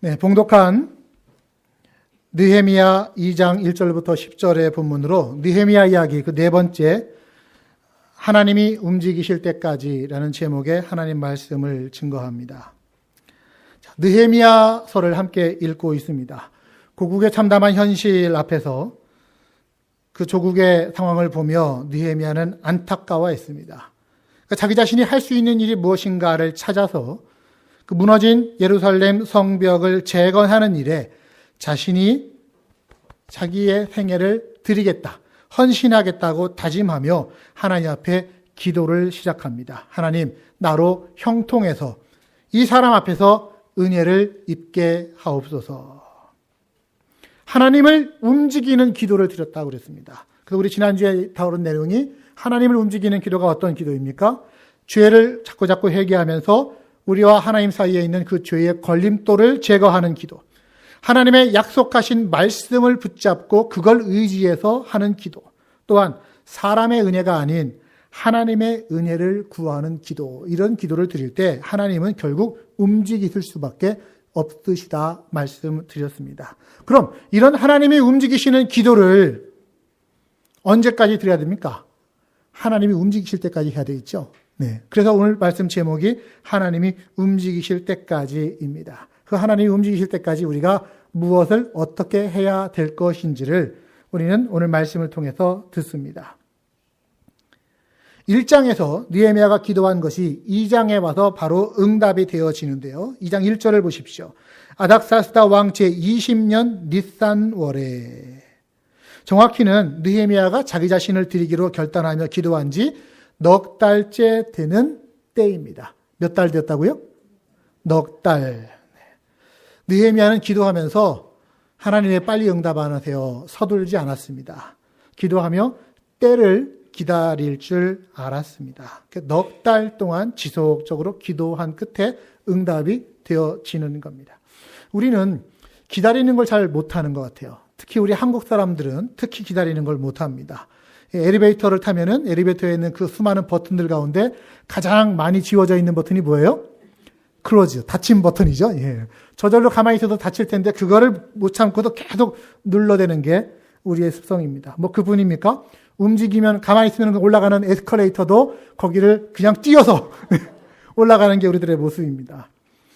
네, 봉독한 느헤미야 2장 1절부터 10절의 본문으로 느헤미야 이야기 그 네 번째 하나님이 움직이실 때까지라는 제목의 하나님 말씀을 증거합니다. 느헤미야서를 함께 읽고 있습니다. 고국의 참담한 현실 앞에서 그 조국의 상황을 보며 느헤미야는 안타까워했습니다. 그러니까 자기 자신이 할 수 있는 일이 무엇인가를 찾아서 그 무너진 예루살렘 성벽을 재건하는 일에 자신이 자기의 생애를 드리겠다, 헌신하겠다고 다짐하며 하나님 앞에 기도를 시작합니다. 하나님, 나로 형통해서 이 사람 앞에서 은혜를 입게 하옵소서. 하나님을 움직이는 기도를 드렸다고 그랬습니다. 그래서 우리 지난주에 다룬 내용이 하나님을 움직이는 기도가 어떤 기도입니까? 죄를 자꾸 회개하면서 우리와 하나님 사이에 있는 그 죄의 걸림돌을 제거하는 기도. 하나님의 약속하신 말씀을 붙잡고 그걸 의지해서 하는 기도. 또한 사람의 은혜가 아닌 하나님의 은혜를 구하는 기도. 이런 기도를 드릴 때 하나님은 결국 움직이실 수밖에 없으시다 말씀드렸습니다. 그럼 이런 하나님이 움직이시는 기도를 언제까지 드려야 됩니까? 하나님이 움직이실 때까지 해야 되겠죠. 네. 그래서 오늘 말씀 제목이 하나님이 움직이실 때까지입니다. 그 하나님이 움직이실 때까지 우리가 무엇을 어떻게 해야 될 것인지를 우리는 오늘 말씀을 통해서 듣습니다. 1장에서 느헤미야가 기도한 것이 2장에 와서 바로 응답이 되어지는데요. 2장 1절을 보십시오. 아닥사스다 왕 제20년 니산월에. 정확히는 느헤미야가 자기 자신을 드리기로 결단하며 기도한 지 넉 달째 되는 때입니다. 몇 달 되었다고요? 넉 달. 느헤미야는 기도하면서 하나님의 빨리 응답 안 하세요. 서둘지 않았습니다. 기도하며 때를 기다릴 줄 알았습니다. 넉 달 동안 지속적으로 기도한 끝에 응답이 되어지는 겁니다. 우리는 기다리는 걸 잘 못하는 것 같아요. 특히 우리 한국 사람들은 특히 기다리는 걸 못합니다. 엘리베이터를 타면은 엘리베이터에 있는 그 수많은 버튼들 가운데 가장 많이 지워져 있는 버튼이 뭐예요? 클로즈, 닫힌 버튼이죠. 예. 저절로 가만히 있어도 닫힐 텐데 그거를 못 참고도 계속 눌러대는 게 우리의 습성입니다. 뭐 그뿐입니까? 움직이면 가만히 있으면 올라가는 에스컬레이터도 거기를 그냥 뛰어서 올라가는 게 우리들의 모습입니다.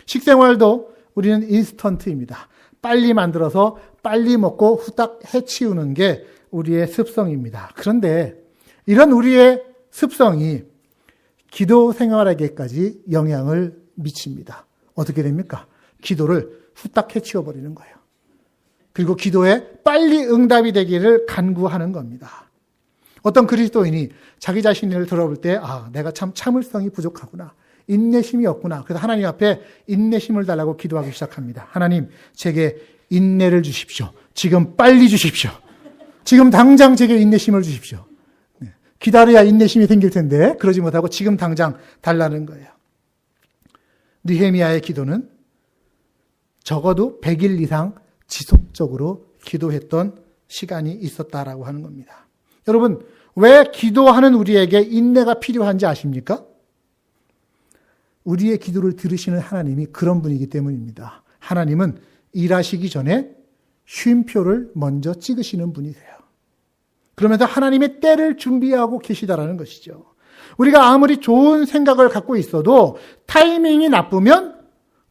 식생활도 우리는 인스턴트입니다. 빨리 만들어서 빨리 먹고 후딱 해치우는 게 우리의 습성입니다. 그런데 이런 우리의 습성이 기도 생활에게까지 영향을 미칩니다. 어떻게 됩니까? 기도를 후딱 해치워버리는 거예요. 그리고 기도에 빨리 응답이 되기를 간구하는 겁니다. 어떤 그리스도인이 자기 자신을 돌아볼 때 내가 참 참을성이 부족하구나. 인내심이 없구나. 그래서 하나님 앞에 인내심을 달라고 기도하기 시작합니다. 하나님, 제게 인내를 주십시오. 지금 빨리 주십시오. 지금 당장 제게 인내심을 주십시오. 네. 기다려야 인내심이 생길 텐데 그러지 못하고 지금 당장 달라는 거예요. 느헤미야의 기도는 적어도 100일 이상 지속적으로 기도했던 시간이 있었다라고 하는 겁니다. 여러분, 왜 기도하는 우리에게 인내가 필요한지 아십니까? 우리의 기도를 들으시는 하나님이 그런 분이기 때문입니다. 하나님은 일하시기 전에 쉼표를 먼저 찍으시는 분이세요. 그러면서 하나님의 때를 준비하고 계시다라는 것이죠. 우리가 아무리 좋은 생각을 갖고 있어도 타이밍이 나쁘면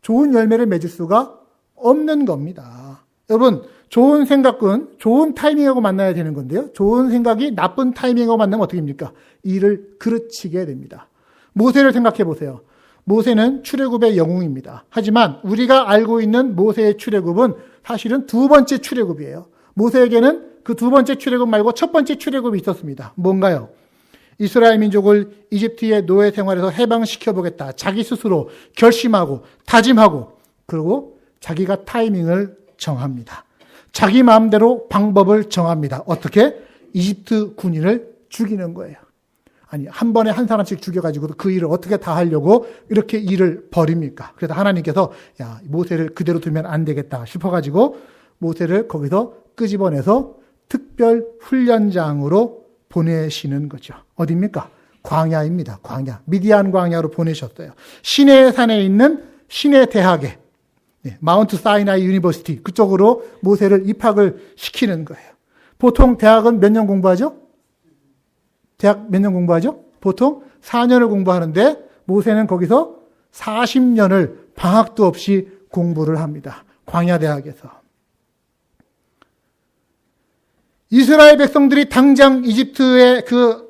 좋은 열매를 맺을 수가 없는 겁니다. 여러분, 좋은 생각은 좋은 타이밍하고 만나야 되는 건데요. 좋은 생각이 나쁜 타이밍하고 만나면 어떻게 됩니까? 일을 그르치게 됩니다. 모세를 생각해 보세요. 모세는 출애굽의 영웅입니다. 하지만 우리가 알고 있는 모세의 출애굽은 사실은 두 번째 출애굽이에요. 모세에게는 그 두 번째 출애굽 말고 첫 번째 출애굽이 있었습니다. 뭔가요? 이스라엘 민족을 이집트의 노예 생활에서 해방시켜보겠다. 자기 스스로 결심하고 다짐하고 그리고 자기가 타이밍을 정합니다. 자기 마음대로 방법을 정합니다. 어떻게? 이집트 군인을 죽이는 거예요. 아니, 한 번에 한 사람씩 죽여가지고 그 일을 어떻게 다 하려고 이렇게 일을 벌입니까? 그래서 하나님께서 모세를 그대로 두면 안 되겠다 싶어가지고 모세를 거기서 끄집어내서 특별 훈련장으로 보내시는 거죠. 어디입니까? 광야입니다. 광야. 미디안 광야로 보내셨어요. 시내 산에 있는 시내 대학에 마운트 사이나이 유니버시티 그쪽으로 모세를 입학을 시키는 거예요. 보통 대학은 몇 년 공부하죠? 대학 몇 년 공부하죠? 보통 4년을 공부하는데 모세는 거기서 40년을 방학도 없이 공부를 합니다. 광야대학에서. 이스라엘 백성들이 당장 이집트의 그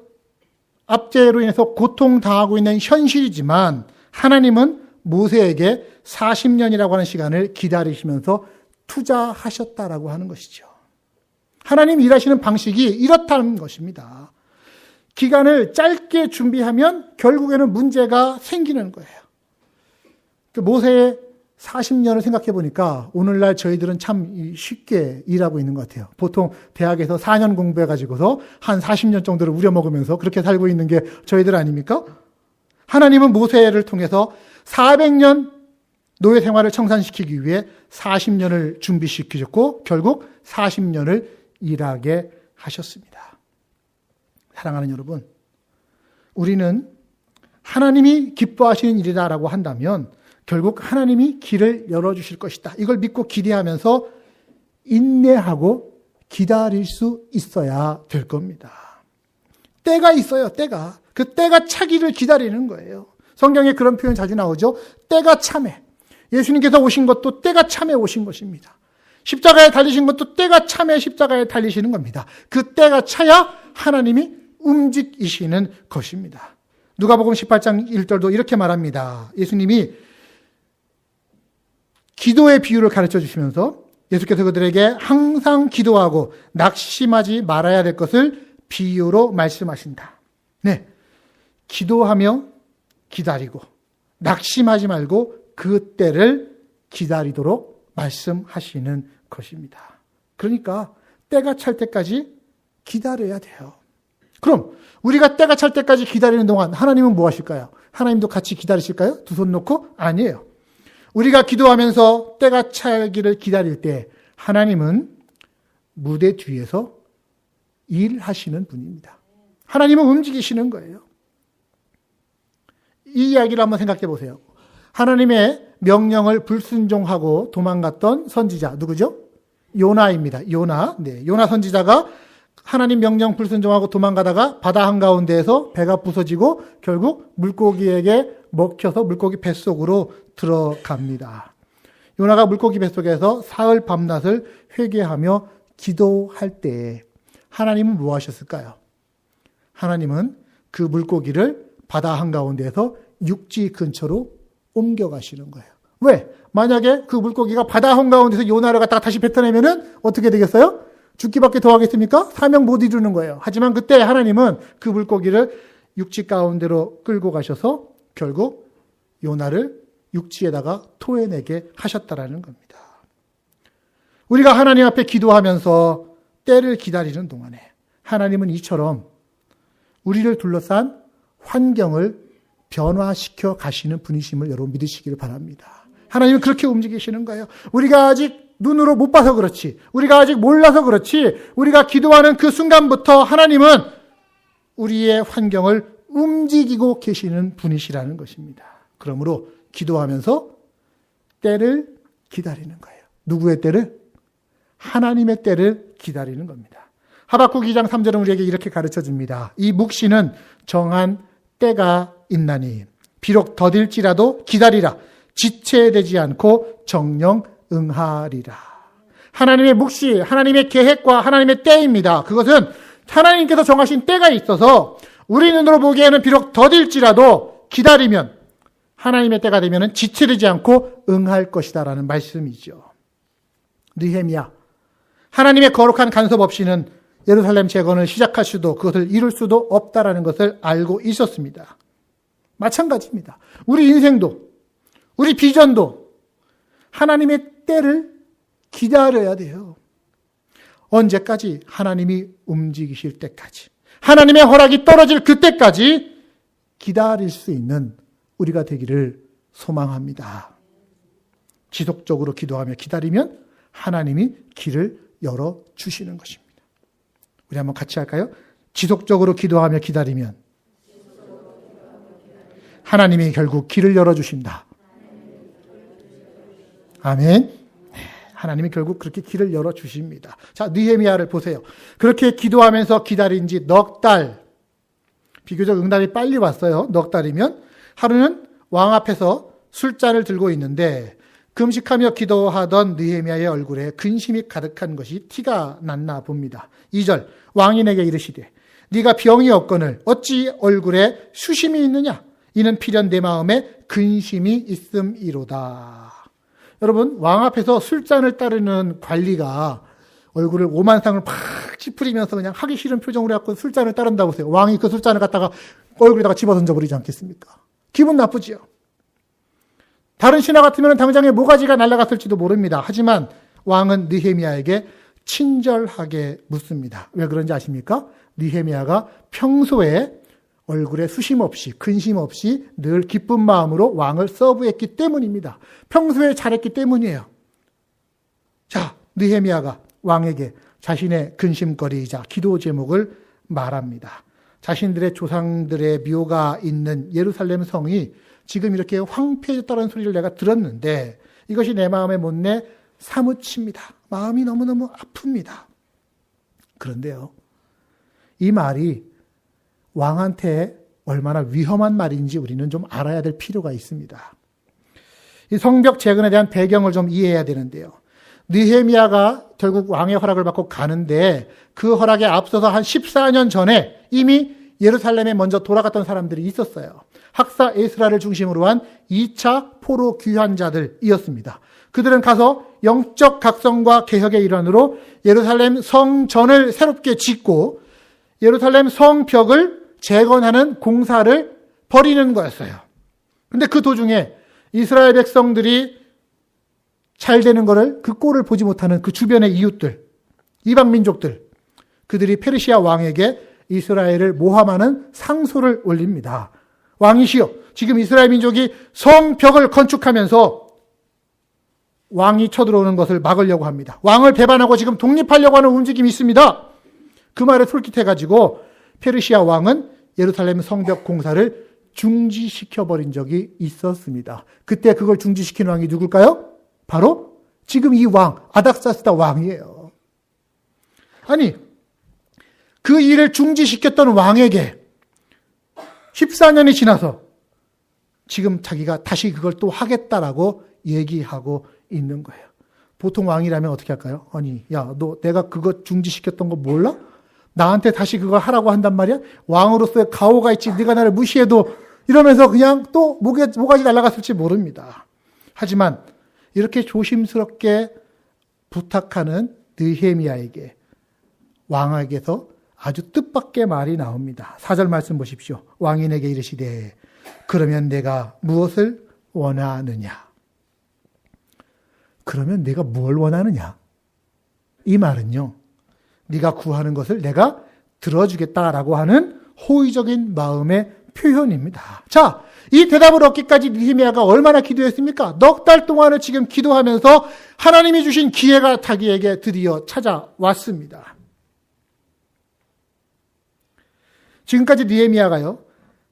압제로 인해서 고통당하고 있는 현실이지만 하나님은 모세에게 40년이라고 하는 시간을 기다리시면서 투자하셨다라고 하는 것이죠. 하나님 일하시는 방식이 이렇다는 것입니다. 기간을 짧게 준비하면 결국에는 문제가 생기는 거예요. 모세의 40년을 생각해 보니까 오늘날 저희들은 참 쉽게 일하고 있는 것 같아요. 보통 대학에서 4년 공부해가지고서 한 40년 정도를 우려먹으면서 그렇게 살고 있는 게 저희들 아닙니까? 하나님은 모세를 통해서 400년 노예 생활을 청산시키기 위해 40년을 준비시키셨고 결국 40년을 일하게 하셨습니다. 사랑하는 여러분, 우리는 하나님이 기뻐하시는 일이다라고 한다면 결국 하나님이 길을 열어주실 것이다. 이걸 믿고 기대하면서 인내하고 기다릴 수 있어야 될 겁니다. 때가 있어요, 때가. 그 때가 차기를 기다리는 거예요. 성경에 그런 표현 자주 나오죠. 때가 참에. 예수님께서 오신 것도 때가 참에 오신 것입니다. 십자가에 달리신 것도 때가 참에 십자가에 달리시는 겁니다. 그 때가 차야 하나님이 움직이시는 것입니다. 누가복음 18장 1절도 이렇게 말합니다. 예수님이 기도의 비유를 가르쳐 주시면서 예수께서 그들에게 항상 기도하고 낙심하지 말아야 될 것을 비유로 말씀하신다. 네, 기도하며 기다리고 낙심하지 말고 그 때를 기다리도록 말씀하시는 것입니다. 그러니까 때가 찰 때까지 기다려야 돼요. 그럼 우리가 때가 찰 때까지 기다리는 동안 하나님은 뭐 하실까요? 하나님도 같이 기다리실까요? 두 손 놓고? 아니에요. 우리가 기도하면서 때가 차기를 기다릴 때 하나님은 무대 뒤에서 일하시는 분입니다. 하나님은 움직이시는 거예요. 이 이야기를 한번 생각해 보세요. 하나님의 명령을 불순종하고 도망갔던 선지자 누구죠? 요나입니다. 요나. 네, 요나 선지자가 하나님 명령 불순종하고 도망가다가 바다 한가운데에서 배가 부서지고 결국 물고기에게 먹혀서 물고기 뱃속으로 들어갑니다. 요나가 물고기 뱃속에서 사흘 밤낮을 회개하며 기도할 때 하나님은 뭐 하셨을까요? 하나님은 그 물고기를 바다 한가운데에서 육지 근처로 옮겨가시는 거예요. 왜? 만약에 그 물고기가 바다 한가운데서 요나를 갖다가 다시 뱉어내면은 어떻게 되겠어요? 죽기밖에 더 하겠습니까? 사명 못 이루는 거예요. 하지만 그때 하나님은 그 물고기를 육지 가운데로 끌고 가셔서 결국 요나를 육지에다가 토해내게 하셨다라는 겁니다. 우리가 하나님 앞에 기도하면서 때를 기다리는 동안에 하나님은 이처럼 우리를 둘러싼 환경을 변화시켜 가시는 분이심을 여러분 믿으시기를 바랍니다. 하나님은 그렇게 움직이시는 거예요. 우리가 아직 눈으로 못 봐서 그렇지, 우리가 아직 몰라서 그렇지, 우리가 기도하는 그 순간부터 하나님은 우리의 환경을 움직이고 계시는 분이시라는 것입니다. 그러므로 기도하면서 때를 기다리는 거예요. 누구의 때를? 하나님의 때를 기다리는 겁니다. 하박국 2장 3절은 우리에게 이렇게 가르쳐 줍니다. 이 묵시는 정한 때가 있나니 비록 더딜지라도 기다리라. 지체되지 않고 정령 응하리라. 하나님의 묵시, 하나님의 계획과 하나님의 때입니다. 그것은 하나님께서 정하신 때가 있어서 우리 눈으로 보기에는 비록 더딜지라도 기다리면 하나님의 때가 되면 지체되지 않고 응할 것이다라는 말씀이죠. 느헤미야, 하나님의 거룩한 간섭 없이는 예루살렘 재건을 시작할 수도 그것을 이룰 수도 없다라는 것을 알고 있었습니다. 마찬가지입니다. 우리 인생도, 우리 비전도 하나님의 때를 기다려야 돼요. 언제까지? 하나님이 움직이실 때까지, 하나님의 허락이 떨어질 그때까지 기다릴 수 있는 우리가 되기를 소망합니다. 지속적으로 기도하며 기다리면 하나님이 길을 열어주시는 것입니다. 우리 한번 같이 할까요? 지속적으로 기도하며 기다리면 하나님이 결국 길을 열어주신다. 아멘. 하나님이 결국 그렇게 길을 열어주십니다. 자, 느헤미야를 보세요. 그렇게 기도하면서 기다린 지 넉 달, 비교적 응답이 빨리 왔어요. 넉 달이면. 하루는 왕 앞에서 술잔을 들고 있는데 금식하며 기도하던 느헤미야의 얼굴에 근심이 가득한 것이 티가 났나 봅니다. 2절, 왕이 내게 이르시되 네가 병이 없거늘 어찌 얼굴에 수심이 있느냐? 이는 필연 내 마음에 근심이 있음이로다. 여러분, 왕 앞에서 술잔을 따르는 관리가 얼굴을 오만상을 팍 찌푸리면서 그냥 하기 싫은 표정으로 갖고 술잔을 따른다고 보세요. 왕이 그 술잔을 갖다가 얼굴에다가 집어 던져버리지 않겠습니까? 기분 나쁘지요. 다른 신하 같으면 당장에 모가지가 날아갔을지도 모릅니다. 하지만 왕은 느헤미야에게 친절하게 묻습니다. 왜 그런지 아십니까? 느헤미야가 평소에 얼굴에 수심 없이 근심 없이 늘 기쁜 마음으로 왕을 서브했기 때문입니다. 평소에 잘했기 때문이에요. 자, 느헤미야가 왕에게 자신의 근심거리이자 기도 제목을 말합니다. 자신들의 조상들의 묘가 있는 예루살렘 성이 지금 이렇게 황폐해졌다는 소리를 내가 들었는데 이것이 내 마음에 못내 사무칩니다. 마음이 너무너무 아픕니다. 그런데요, 이 말이 왕한테 얼마나 위험한 말인지 우리는 좀 알아야 될 필요가 있습니다. 이 성벽 재건에 대한 배경을 좀 이해해야 되는데요. 느헤미야가 결국 왕의 허락을 받고 가는데 그 허락에 앞서서 한 14년 전에 이미 예루살렘에 먼저 돌아갔던 사람들이 있었어요. 학사 에스라를 중심으로 한 2차 포로 귀환자들이었습니다. 그들은 가서 영적 각성과 개혁의 일환으로 예루살렘 성전을 새롭게 짓고 예루살렘 성벽을 재건하는 공사를 벌이는 거였어요. 그런데 그 도중에 이스라엘 백성들이 잘 되는 것을 그 꼴을 보지 못하는 그 주변의 이웃들, 이방 민족들, 그들이 페르시아 왕에게 이스라엘을 모함하는 상소를 올립니다. 왕이시여, 지금 이스라엘 민족이 성벽을 건축하면서 왕이 쳐들어오는 것을 막으려고 합니다. 왕을 배반하고 지금 독립하려고 하는 움직임이 있습니다. 그 말에 솔깃해가지고 페르시아 왕은 예루살렘 성벽 공사를 중지시켜버린 적이 있었습니다. 그때 그걸 중지시킨 왕이 누굴까요? 바로 지금 이 왕, 아닥사스다 왕이에요. 아니, 그 일을 중지시켰던 왕에게 14년이 지나서 지금 자기가 다시 그걸 또 하겠다라고 얘기하고 있는 거예요. 보통 왕이라면 어떻게 할까요? 아니, 야, 너 내가 그거 중지시켰던 거 몰라? 나한테 다시 그걸 하라고 한단 말이야? 왕으로서의 가오가 있지. 네가 나를 무시해도 이러면서 그냥 또 뭐가지 날아갔을지 모릅니다. 하지만 이렇게 조심스럽게 부탁하는 느헤미야에게 왕에게서 아주 뜻밖의 말이 나옵니다. 4절 말씀 보십시오. 왕이 내게 이르시되 그러면 내가 무엇을 원하느냐? 그러면 내가 뭘 원하느냐? 이 말은요, 네가 구하는 것을 내가 들어주겠다라고 하는 호의적인 마음의 표현입니다. 자, 이 대답을 얻기까지 느헤미야가 얼마나 기도했습니까? 넉 달 동안을 지금 기도하면서 하나님이 주신 기회가 자기에게 드디어 찾아왔습니다. 지금까지 느헤미야가요,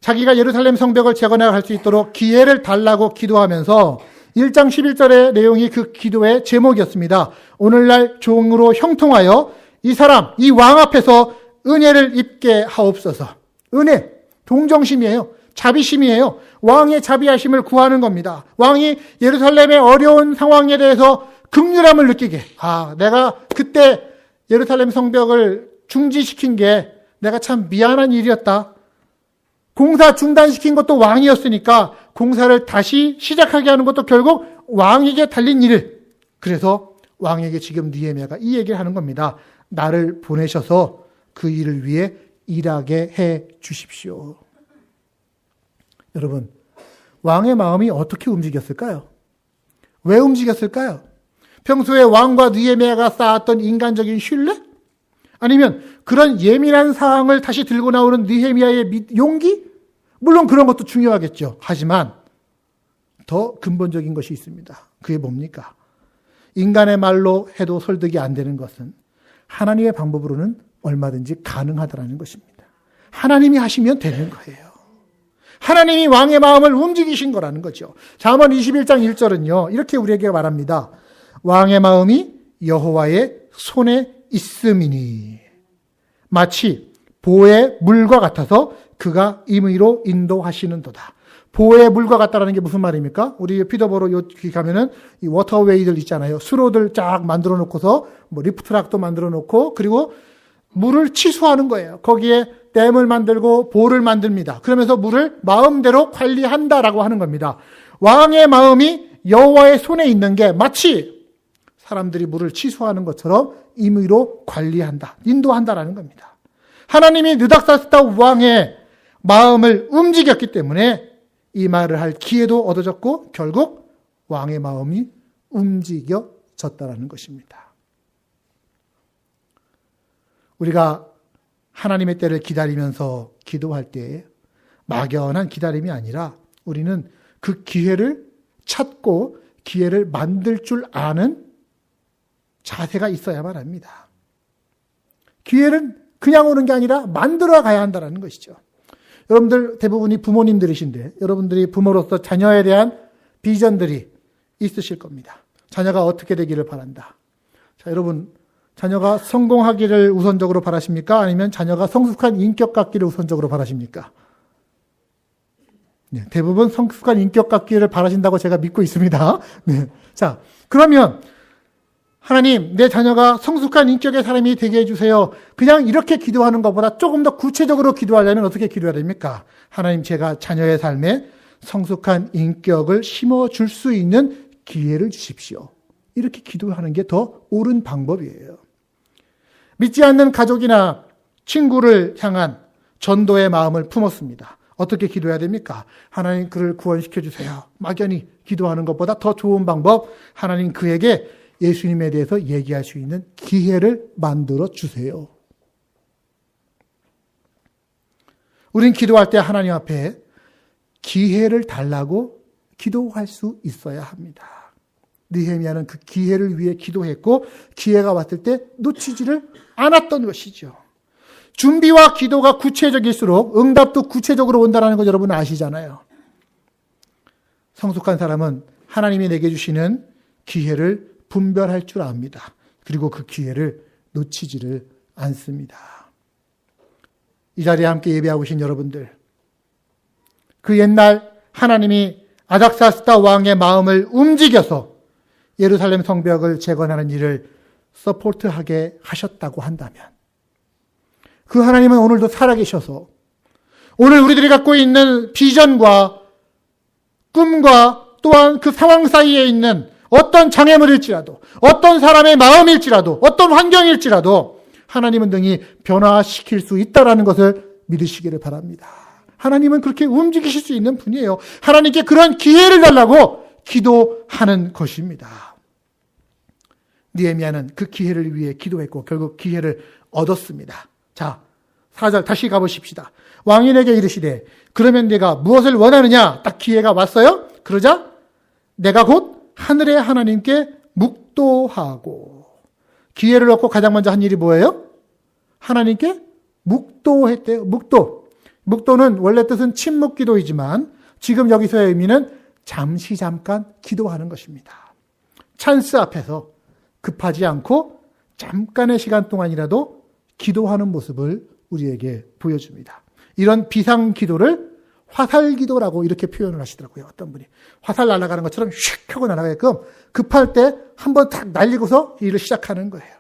자기가 예루살렘 성벽을 재건할 수 있도록 기회를 달라고 기도하면서 1장 11절의 내용이 그 기도의 제목이었습니다. 오늘날 종으로 형통하여 이 사람, 이 왕 앞에서 은혜를 입게 하옵소서. 은혜, 동정심이에요. 자비심이에요. 왕의 자비하심을 구하는 겁니다. 왕이 예루살렘의 어려운 상황에 대해서 긍휼함을 느끼게. 아, 내가 그때 예루살렘 성벽을 중지시킨 게 내가 참 미안한 일이었다. 공사 중단시킨 것도 왕이었으니까 공사를 다시 시작하게 하는 것도 결국 왕에게 달린 일. 그래서 왕에게 지금 느헤미야가 이 얘기를 하는 겁니다. 나를 보내셔서 그 일을 위해 일하게 해 주십시오. 여러분, 왕의 마음이 어떻게 움직였을까요? 왜 움직였을까요? 평소에 왕과 느헤미야가 쌓았던 인간적인 신뢰? 아니면 그런 예민한 사항을 다시 들고 나오는 느헤미야의 용기? 물론 그런 것도 중요하겠죠. 하지만 더 근본적인 것이 있습니다. 그게 뭡니까? 인간의 말로 해도 설득이 안 되는 것은 하나님의 방법으로는 얼마든지 가능하다라는 것입니다. 하나님이 하시면 되는 거예요. 하나님이 왕의 마음을 움직이신 거라는 거죠. 잠언 21장 1절은요. 이렇게 우리에게 말합니다. 왕의 마음이 여호와의 손에 있음이니 마치 보의 물과 같아서 그가 임의로 인도하시는도다. 보의 물과 같다라는 게 무슨 말입니까? 우리 피더버로 여기 가면은 이 워터웨이들 있잖아요. 수로들 쫙 만들어 놓고서 뭐 리프트락도 만들어 놓고 그리고 물을 치수하는 거예요. 거기에 댐을 만들고 보를 만듭니다. 그러면서 물을 마음대로 관리한다라고 하는 겁니다. 왕의 마음이 여호와의 손에 있는 게 마치 사람들이 물을 치수하는 것처럼 임의로 관리한다, 인도한다라는 겁니다. 하나님이 느닥사스다 왕의 마음을 움직였기 때문에 이 말을 할 기회도 얻어졌고 결국 왕의 마음이 움직여졌다라는 것입니다. 우리가 하나님의 때를 기다리면서 기도할 때 막연한 기다림이 아니라 우리는 그 기회를 찾고 기회를 만들 줄 아는 자세가 있어야만 합니다. 기회는 그냥 오는 게 아니라 만들어 가야 한다는 것이죠. 여러분들 대부분이 부모님들이신데 여러분들이 부모로서 자녀에 대한 비전들이 있으실 겁니다. 자녀가 어떻게 되기를 바란다. 자, 여러분 자녀가 성공하기를 우선적으로 바라십니까? 아니면 자녀가 성숙한 인격 갖기를 우선적으로 바라십니까? 네, 대부분 성숙한 인격 갖기를 바라신다고 제가 믿고 있습니다. 네. 자, 그러면 하나님, 내 자녀가 성숙한 인격의 사람이 되게 해주세요. 그냥 이렇게 기도하는 것보다 조금 더 구체적으로 기도하려면 어떻게 기도해야 됩니까? 하나님, 제가 자녀의 삶에 성숙한 인격을 심어줄 수 있는 기회를 주십시오. 이렇게 기도하는 게 더 옳은 방법이에요. 믿지 않는 가족이나 친구를 향한 전도의 마음을 품었습니다. 어떻게 기도해야 됩니까? 하나님, 그를 구원시켜 주세요. 막연히 기도하는 것보다 더 좋은 방법, 하나님 그에게 예수님에 대해서 얘기할 수 있는 기회를 만들어 주세요. 우린 기도할 때 하나님 앞에 기회를 달라고 기도할 수 있어야 합니다. 느헤미야는 그 기회를 위해 기도했고 기회가 왔을 때 놓치지를 않았던 것이죠. 준비와 기도가 구체적일수록 응답도 구체적으로 온다는 거 여러분 아시잖아요. 성숙한 사람은 하나님이 내게 주시는 기회를 분별할 줄 압니다. 그리고 그 기회를 놓치지를 않습니다. 이 자리에 함께 예배하고 계신 여러분들, 그 옛날 하나님이 아닥사스다 왕의 마음을 움직여서 예루살렘 성벽을 재건하는 일을 서포트하게 하셨다고 한다면 그 하나님은 오늘도 살아계셔서 오늘 우리들이 갖고 있는 비전과 꿈과 또한 그 상황 사이에 있는 어떤 장애물일지라도 어떤 사람의 마음일지라도 어떤 환경일지라도 하나님은 등이 변화시킬 수 있다는 것을 믿으시기를 바랍니다. 하나님은 그렇게 움직이실 수 있는 분이에요. 하나님께 그런 기회를 달라고 기도하는 것입니다. 느헤미야는 그 기회를 위해 기도했고 결국 기회를 얻었습니다. 자, 4절 다시 가보십시다. 왕인에게 이르시되 그러면 내가 무엇을 원하느냐? 딱 기회가 왔어요. 그러자 내가 곧 하늘의 하나님께 묵도하고, 기회를 얻고 가장 먼저 한 일이 뭐예요? 하나님께 묵도했대요. 묵도는 원래 뜻은 침묵기도이지만 지금 여기서의 의미는 잠시 잠깐 기도하는 것입니다. 찬스 앞에서 급하지 않고 잠깐의 시간 동안이라도 기도하는 모습을 우리에게 보여줍니다. 이런 비상기도를 화살기도라고 이렇게 표현을 하시더라고요. 어떤 분이 화살 날아가는 것처럼 슉 하고 날아가게끔 급할 때 한번 탁 날리고서 일을 시작하는 거예요.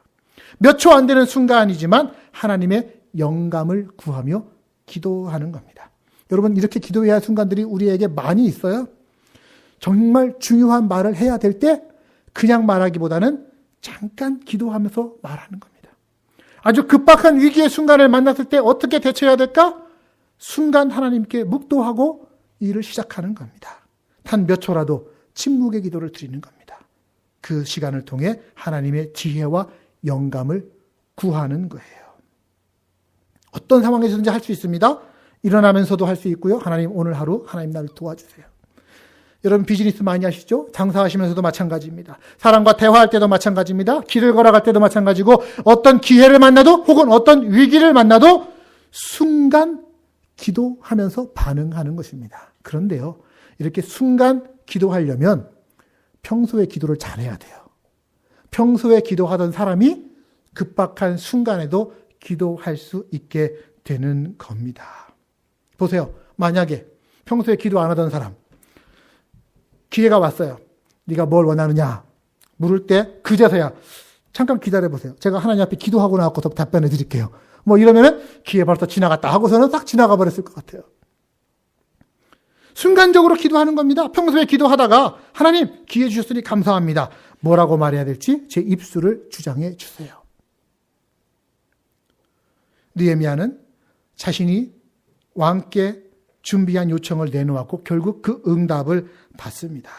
몇 초 안 되는 순간이지만 하나님의 영감을 구하며 기도하는 겁니다. 여러분, 이렇게 기도해야 할 순간들이 우리에게 많이 있어요. 정말 중요한 말을 해야 될 때 그냥 말하기보다는 잠깐 기도하면서 말하는 겁니다. 아주 급박한 위기의 순간을 만났을 때 어떻게 대처해야 될까? 순간 하나님께 묵도하고 일을 시작하는 겁니다. 단 몇 초라도 침묵의 기도를 드리는 겁니다. 그 시간을 통해 하나님의 지혜와 영감을 구하는 거예요. 어떤 상황에서든지 할 수 있습니다. 일어나면서도 할 수 있고요. 하나님, 오늘 하루 하나님 나를 도와주세요. 여러분 비즈니스 많이 하시죠? 장사하시면서도 마찬가지입니다. 사람과 대화할 때도 마찬가지입니다. 길을 걸어갈 때도 마찬가지고 어떤 기회를 만나도 혹은 어떤 위기를 만나도 순간 기도하면서 반응하는 것입니다. 그런데요, 이렇게 순간 기도하려면 평소에 기도를 잘해야 돼요. 평소에 기도하던 사람이 급박한 순간에도 기도할 수 있게 되는 겁니다. 보세요. 만약에 평소에 기도 안 하던 사람, 기회가 왔어요. 네가 뭘 원하느냐 물을 때 그제서야 잠깐 기다려보세요. 제가 하나님 앞에 기도하고 나와서 답변해 드릴게요. 뭐 이러면은 기회 벌써 지나갔다 하고서는 딱 지나가 버렸을 것 같아요. 순간적으로 기도하는 겁니다. 평소에 기도하다가 하나님 기회 주셨으니 감사합니다. 뭐라고 말해야 될지 제 입술을 주장해 주세요. 느헤미야는 자신이 왕께 준비한 요청을 내놓았고 결국 그 응답을 받습니다.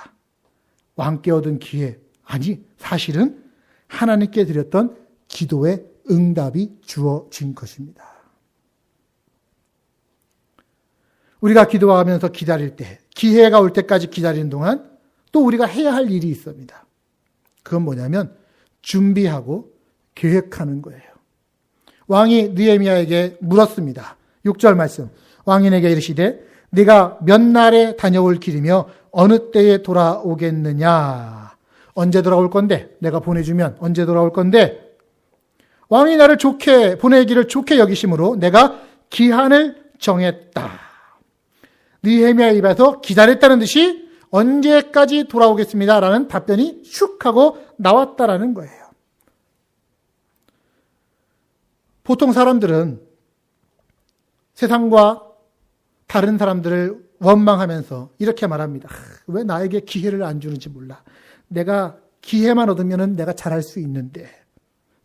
왕께 얻은 기회, 아니 사실은 하나님께 드렸던 기도의 응답이 주어진 것입니다. 우리가 기도하면서 기다릴 때, 기회가 올 때까지 기다리는 동안 또 우리가 해야 할 일이 있습니다. 그건 뭐냐면 준비하고 계획하는 거예요. 왕이 느헤미야에게 물었습니다. 6절 말씀. 왕이 내게 이르시되 네가 몇 날에 다녀올 길이며 어느 때에 돌아오겠느냐. 언제 돌아올 건데? 내가 보내주면 언제 돌아올 건데? 왕이 나를 보내기를 좋게 여기심으로 내가 기한을 정했다. 느헤미야의 입에서 기다렸다는 듯이 언제까지 돌아오겠습니다 라는 답변이 슉 하고 나왔다라는 거예요. 보통 사람들은 세상과 다른 사람들을 원망하면서 이렇게 말합니다. 왜 나에게 기회를 안 주는지 몰라. 내가 기회만 얻으면 내가 잘할 수 있는데.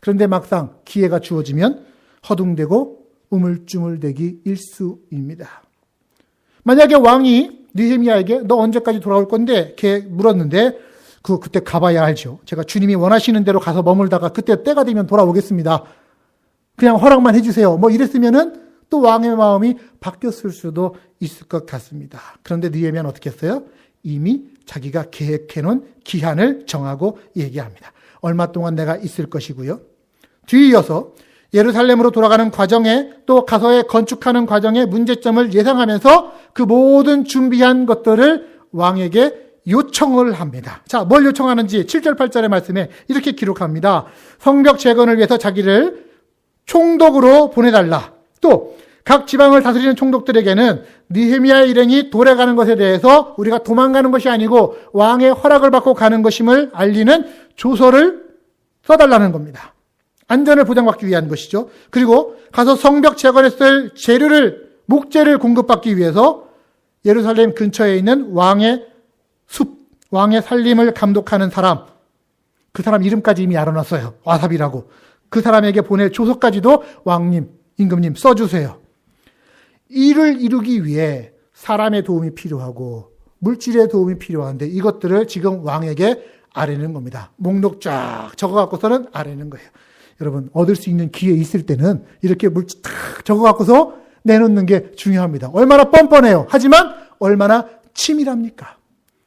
그런데 막상 기회가 주어지면 허둥대고 우물쭈물대기 일수입니다. 만약에 왕이 느헤미야에게 너 언제까지 돌아올 건데? 이렇게 물었는데 그때 가봐야 알죠. 제가 주님이 원하시는 대로 가서 머물다가 그때 때가 되면 돌아오겠습니다. 그냥 허락만 해주세요. 뭐 이랬으면은 또 왕의 마음이 바뀌었을 수도 있을 것 같습니다. 그런데 느헤미야는 어떻게 했어요? 이미 자기가 계획해놓은 기한을 정하고 얘기합니다. 얼마 동안 내가 있을 것이고요. 뒤이어서 예루살렘으로 돌아가는 과정에 또 가서의 건축하는 과정의 문제점을 예상하면서 그 모든 준비한 것들을 왕에게 요청을 합니다. 자, 뭘 요청하는지 7절 8절의 말씀에 이렇게 기록합니다. 성벽 재건을 위해서 자기를 총독으로 보내달라. 또 각 지방을 다스리는 총독들에게는 느헤미야의 일행이 돌아가는 것에 대해서 우리가 도망가는 것이 아니고 왕의 허락을 받고 가는 것임을 알리는 조서를 써달라는 겁니다. 안전을 보장받기 위한 것이죠. 그리고 가서 성벽 재건에 쓸 목재를 공급받기 위해서 예루살렘 근처에 있는 왕의 숲, 왕의 살림을 감독하는 사람, 그 사람 이름까지 이미 알아놨어요. 와삽이라고. 그 사람에게 보낼 조서까지도 왕님, 임금님 써주세요. 일을 이루기 위해 사람의 도움이 필요하고 물질의 도움이 필요한데 이것들을 지금 왕에게 아뢰는 겁니다. 목록 쫙 적어갖고서는 아뢰는 거예요. 여러분, 얻을 수 있는 기회 있을 때는 이렇게 물질 탁 적어갖고서 내놓는 게 중요합니다. 얼마나 뻔뻔해요. 하지만 얼마나 치밀합니까?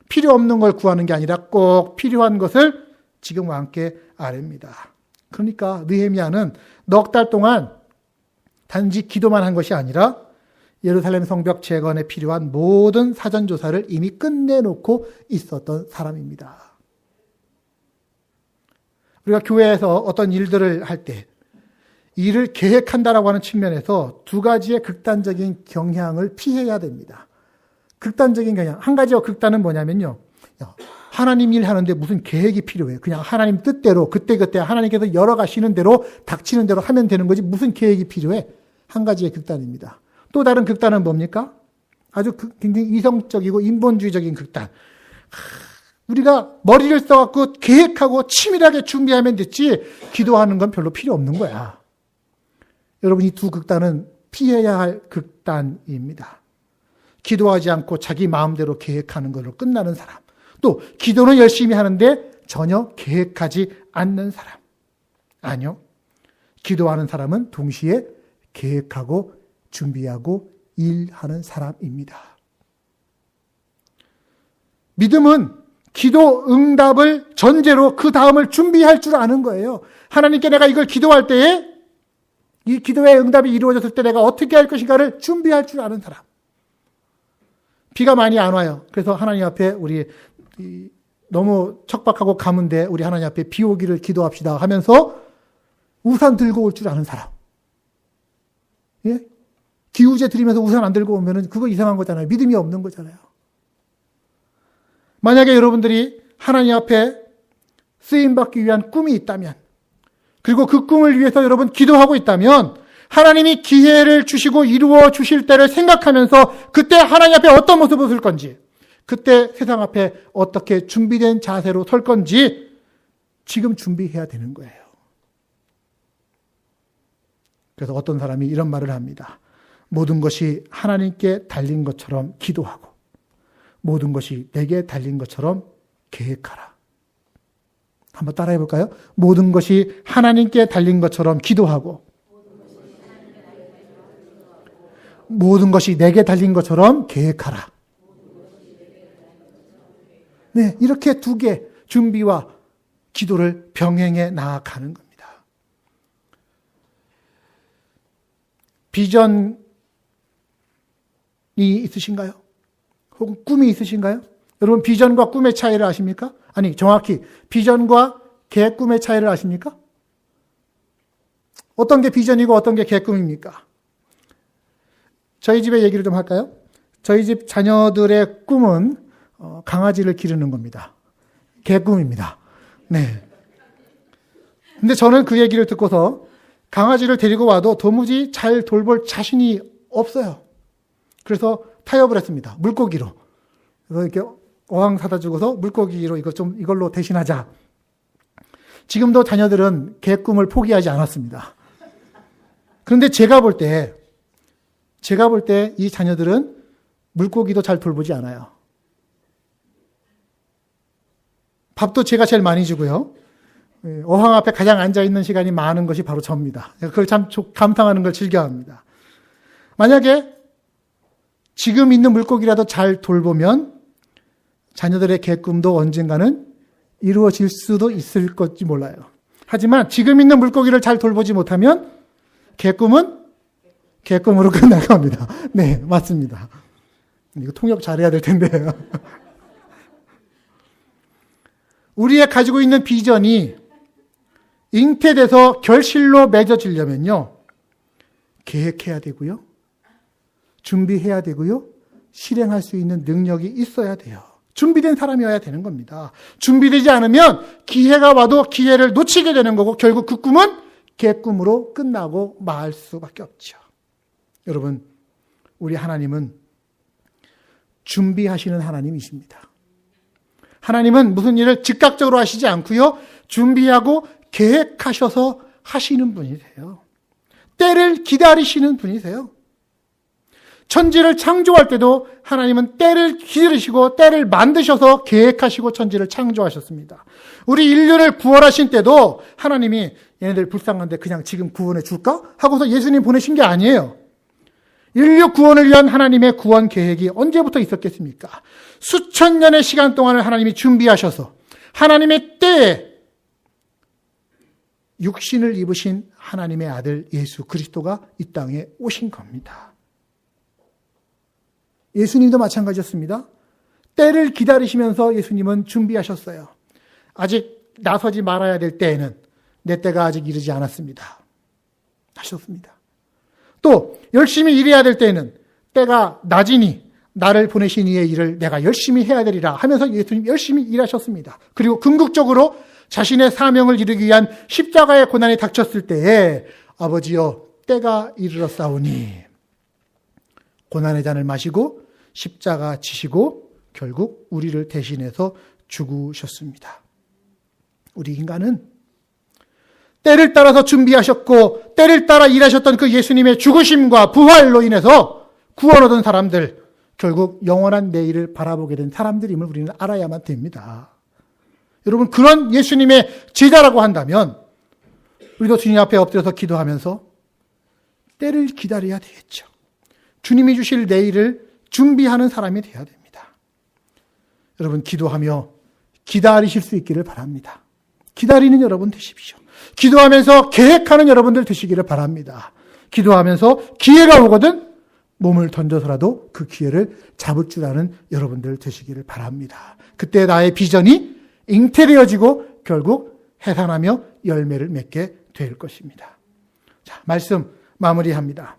필요 없는 걸 구하는 게 아니라 꼭 필요한 것을 지금 왕께 아뢰입니다. 그러니까 느헤미야는 넉 달 동안 단지 기도만 한 것이 아니라 예루살렘 성벽 재건에 필요한 모든 사전조사를 이미 끝내놓고 있었던 사람입니다. 우리가 교회에서 어떤 일들을 할 때 일을 계획한다라고 하는 측면에서 두 가지의 극단적인 경향을 피해야 됩니다. 극단적인 경향. 한 가지가 극단은 뭐냐면요. 하나님 일 하는데 무슨 계획이 필요해요. 그냥 하나님 뜻대로 그때그때 하나님께서 열어가시는 대로 닥치는 대로 하면 되는 거지 무슨 계획이 필요해. 한 가지의 극단입니다. 또 다른 극단은 뭡니까? 아주 굉장히 이성적이고 인본주의적인 극단. 우리가 머리를 써갖고 계획하고 치밀하게 준비하면 됐지 기도하는 건 별로 필요 없는 거야. 여러분, 이 두 극단은 피해야 할 극단입니다. 기도하지 않고 자기 마음대로 계획하는 걸로 끝나는 사람. 또 기도는 열심히 하는데 전혀 계획하지 않는 사람. 아니요. 기도하는 사람은 동시에 계획하고 준비하고 일하는 사람입니다. 믿음은 기도 응답을 전제로 그 다음을 준비할 줄 아는 거예요. 하나님께 내가 이걸 기도할 때에 이 기도의 응답이 이루어졌을 때 내가 어떻게 할 것인가를 준비할 줄 아는 사람. 비가 많이 안 와요. 그래서 하나님 앞에 우리 너무 척박하고 가문데 우리 하나님 앞에 비 오기를 기도합시다 하면서 우산 들고 올 줄 아는 사람. 예? 기우제 드리면서 우산 안 들고 오면은 그거 이상한 거잖아요. 믿음이 없는 거잖아요. 만약에 여러분들이 하나님 앞에 쓰임받기 위한 꿈이 있다면, 그리고 그 꿈을 위해서 여러분 기도하고 있다면, 하나님이 기회를 주시고 이루어 주실 때를 생각하면서 그때 하나님 앞에 어떤 모습을 설 건지, 그때 세상 앞에 어떻게 준비된 자세로 설 건지 지금 준비해야 되는 거예요. 그래서 어떤 사람이 이런 말을 합니다. 모든 것이 하나님께 달린 것처럼 기도하고 모든 것이 내게 달린 것처럼 계획하라. 한번 따라해 볼까요? 모든 것이 하나님께 달린 것처럼 기도하고 모든 것이 내게 달린 것처럼 계획하라. 네, 이렇게 두 개, 준비와 기도를 병행해 나아가는 겁니다. 비전이 있으신가요? 혹은 꿈이 있으신가요? 여러분, 비전과 꿈의 차이를 아십니까? 아니, 정확히 비전과 계획-꿈의 차이를 아십니까? 어떤 게 비전이고 어떤 게 계획-꿈입니까? 저희 집의 얘기를 좀 할까요? 저희 집 자녀들의 꿈은 강아지를 기르는 겁니다. 계획-꿈입니다. 네. 근데 저는 그 얘기를 듣고서 강아지를 데리고 와도 도무지 잘 돌볼 자신이 없어요. 그래서 타협을 했습니다. 물고기로. 그래서 이렇게 어항 사다 주고서 물고기로 이걸로 대신하자. 지금도 자녀들은 계획-꿈을 포기하지 않았습니다. 그런데 제가 볼 때 이 자녀들은 물고기도 잘 돌보지 않아요. 밥도 제가 제일 많이 주고요. 어항 앞에 가장 앉아있는 시간이 많은 것이 바로 저입니다. 그걸 참 감상하는 걸 즐겨합니다. 만약에 지금 있는 물고기라도 잘 돌보면 자녀들의 계획-꿈도 언젠가는 이루어질 수도 있을 것지 몰라요. 하지만 지금 있는 물고기를 잘 돌보지 못하면 계획-꿈은 계획-꿈으로 끝날 겁니다. 네, 맞습니다. 이거 통역 잘해야 될 텐데요. 우리의 가지고 있는 비전이 잉태돼서 결실로 맺어지려면요, 계획해야 되고요, 준비해야 되고요, 실행할 수 있는 능력이 있어야 돼요. 준비된 사람이어야 되는 겁니다. 준비되지 않으면 기회가 와도 기회를 놓치게 되는 거고 결국 그 꿈은 계획-꿈으로 끝나고 말 수밖에 없죠. 여러분, 우리 하나님은 준비하시는 하나님이십니다. 하나님은 무슨 일을 즉각적으로 하시지 않고요, 준비하고 계획하셔서 하시는 분이세요. 때를 기다리시는 분이세요. 천지를 창조할 때도 하나님은 때를 기다리시고 때를 만드셔서 계획하시고 천지를 창조하셨습니다. 우리 인류를 구원하신 때도 하나님이 얘네들 불쌍한데 그냥 지금 구원해 줄까? 하고서 예수님 보내신 게 아니에요. 인류 구원을 위한 하나님의 구원 계획이 언제부터 있었겠습니까? 수천 년의 시간 동안을 하나님이 준비하셔서 하나님의 때에 육신을 입으신 하나님의 아들 예수 그리스도가 이 땅에 오신 겁니다. 예수님도 마찬가지였습니다. 때를 기다리시면서 예수님은 준비하셨어요. 아직 나서지 말아야 될 때에는 내 때가 아직 이르지 않았습니다. 하셨습니다. 또 열심히 일해야 될 때에는 때가 낮으니 나를 보내신 이의 일을 내가 열심히 해야 되리라 하면서 예수님 열심히 일하셨습니다. 그리고 궁극적으로 자신의 사명을 이루기 위한 십자가의 고난이 닥쳤을 때에 아버지여 때가 이르렀사오니 고난의 잔을 마시고 십자가 지시고 결국 우리를 대신해서 죽으셨습니다. 우리 인간은 때를 따라서 준비하셨고 때를 따라 일하셨던 그 예수님의 죽으심과 부활로 인해서 구원 얻은 사람들, 결국 영원한 내일을 바라보게 된 사람들임을 우리는 알아야만 됩니다. 여러분, 그런 예수님의 제자라고 한다면 우리도 주님 앞에 엎드려서 기도하면서 때를 기다려야 되겠죠. 주님이 주실 내일을 준비하는 사람이 되어야 됩니다. 여러분, 기도하며 기다리실 수 있기를 바랍니다. 기다리는 여러분 되십시오. 기도하면서 계획하는 여러분들 되시기를 바랍니다. 기도하면서 기회가 오거든 몸을 던져서라도 그 기회를 잡을 줄 아는 여러분들 되시기를 바랍니다. 그때 나의 비전이 잉태되어지고 결국 해산하며 열매를 맺게 될 것입니다. 자, 말씀 마무리합니다.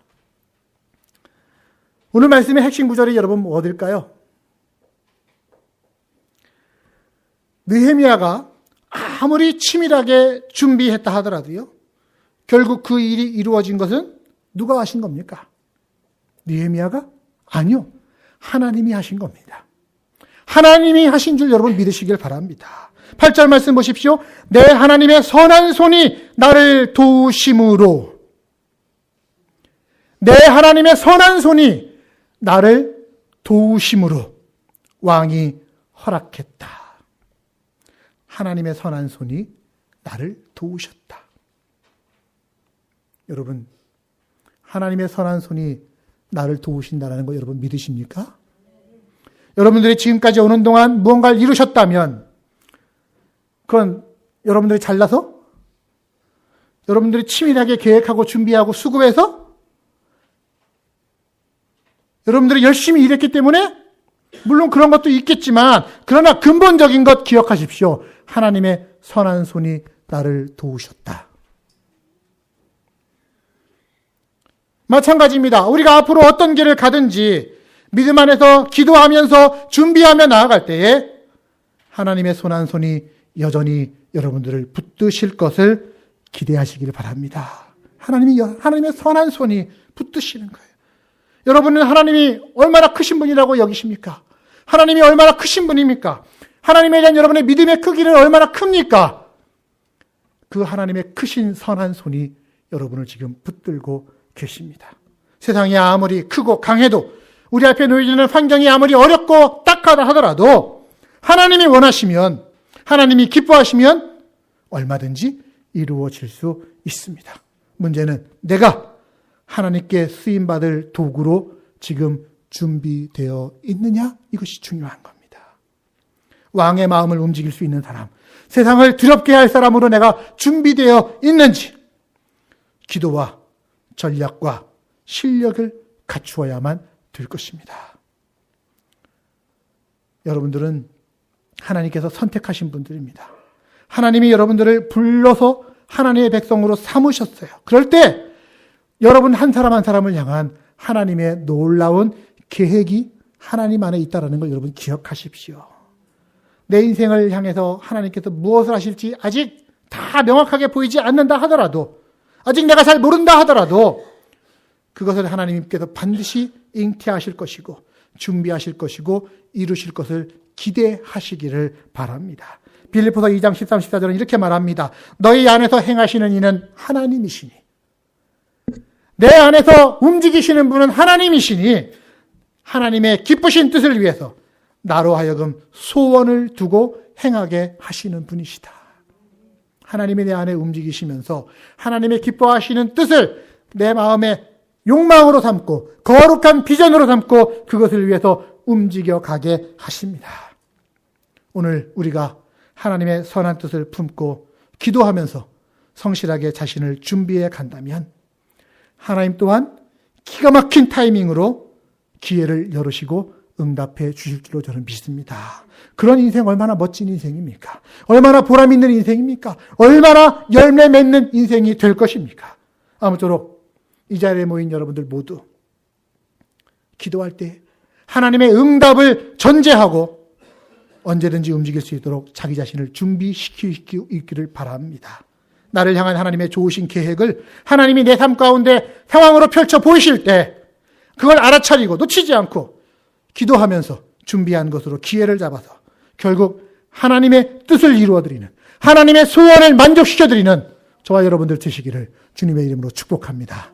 오늘 말씀의 핵심 구절이 여러분 어딜까요? 느헤미야가 아무리 치밀하게 준비했다 하더라도요, 결국 그 일이 이루어진 것은 누가 하신 겁니까? 느헤미야가? 아니요. 하나님이 하신 겁니다. 하나님이 하신 줄 여러분 믿으시길 바랍니다. 8절 말씀 보십시오. 내 하나님의 선한 손이 나를 도우심으로, 내 하나님의 선한 손이 나를 도우심으로 왕이 허락했다. 하나님의 선한 손이 나를 도우셨다. 여러분, 하나님의 선한 손이 나를 도우신다는 거 여러분 믿으십니까? 여러분들이 지금까지 오는 동안 무언가를 이루셨다면 그건 여러분들이 잘나서? 여러분들이 치밀하게 계획하고 준비하고 수고해서? 여러분들이 열심히 일했기 때문에? 물론 그런 것도 있겠지만 그러나 근본적인 것 기억하십시오. 하나님의 선한 손이 나를 도우셨다. 마찬가지입니다. 우리가 앞으로 어떤 길을 가든지 믿음 안에서 기도하면서 준비하며 나아갈 때에 하나님의 선한 손이 여전히 여러분들을 붙드실 것을 기대하시길 바랍니다. 하나님의 선한 손이 붙드시는 거예요. 여러분은 하나님이 얼마나 크신 분이라고 여기십니까? 하나님이 얼마나 크신 분입니까? 하나님에 대한 여러분의 믿음의 크기는 얼마나 큽니까? 그 하나님의 크신 선한 손이 여러분을 지금 붙들고 계십니다. 세상이 아무리 크고 강해도 우리 앞에 놓여지는 환경이 아무리 어렵고 딱하다 하더라도 하나님이 원하시면, 하나님이 기뻐하시면 얼마든지 이루어질 수 있습니다. 문제는 내가 하나님께 쓰임받을 도구로 지금 준비되어 있느냐? 이것이 중요한 겁니다. 왕의 마음을 움직일 수 있는 사람, 세상을 두렵게 할 사람으로 내가 준비되어 있는지, 기도와 전략과 실력을 갖추어야만 될 것입니다. 여러분들은 하나님께서 선택하신 분들입니다. 하나님이 여러분들을 불러서 하나님의 백성으로 삼으셨어요. 그럴 때 여러분 한 사람 한 사람을 향한 하나님의 놀라운 계획이 하나님 안에 있다는 걸 여러분 기억하십시오. 내 인생을 향해서 하나님께서 무엇을 하실지 아직 다 명확하게 보이지 않는다 하더라도, 아직 내가 잘 모른다 하더라도 그것을 하나님께서 반드시 잉태하실 것이고 준비하실 것이고 이루실 것을 기대하시기를 바랍니다. 빌립보서 2장 13, 14절은 이렇게 말합니다. 너희 안에서 행하시는 이는 하나님이시니, 내 안에서 움직이시는 분은 하나님이시니 하나님의 기쁘신 뜻을 위해서 나로 하여금 소원을 두고 행하게 하시는 분이시다. 하나님이 내 안에 움직이시면서 하나님의 기뻐하시는 뜻을 내 마음의 욕망으로 삼고 거룩한 비전으로 삼고 그것을 위해서 움직여가게 하십니다. 오늘 우리가 하나님의 선한 뜻을 품고 기도하면서 성실하게 자신을 준비해 간다면 하나님 또한 기가 막힌 타이밍으로 기회를 열으시고 응답해 주실 줄로 저는 믿습니다. 그런 인생 얼마나 멋진 인생입니까? 얼마나 보람 있는 인생입니까? 얼마나 열매 맺는 인생이 될 것입니까? 아무쪼록 이 자리에 모인 여러분들 모두 기도할 때 하나님의 응답을 전제하고 언제든지 움직일 수 있도록 자기 자신을 준비시키고 있기를 바랍니다. 나를 향한 하나님의 좋으신 계획을 하나님이 내 삶 가운데 상황으로 펼쳐 보이실 때 그걸 알아차리고 놓치지 않고 기도하면서 준비한 것으로 기회를 잡아서 결국 하나님의 뜻을 이루어드리는, 하나님의 소원을 만족시켜드리는 저와 여러분들 되시기를 주님의 이름으로 축복합니다.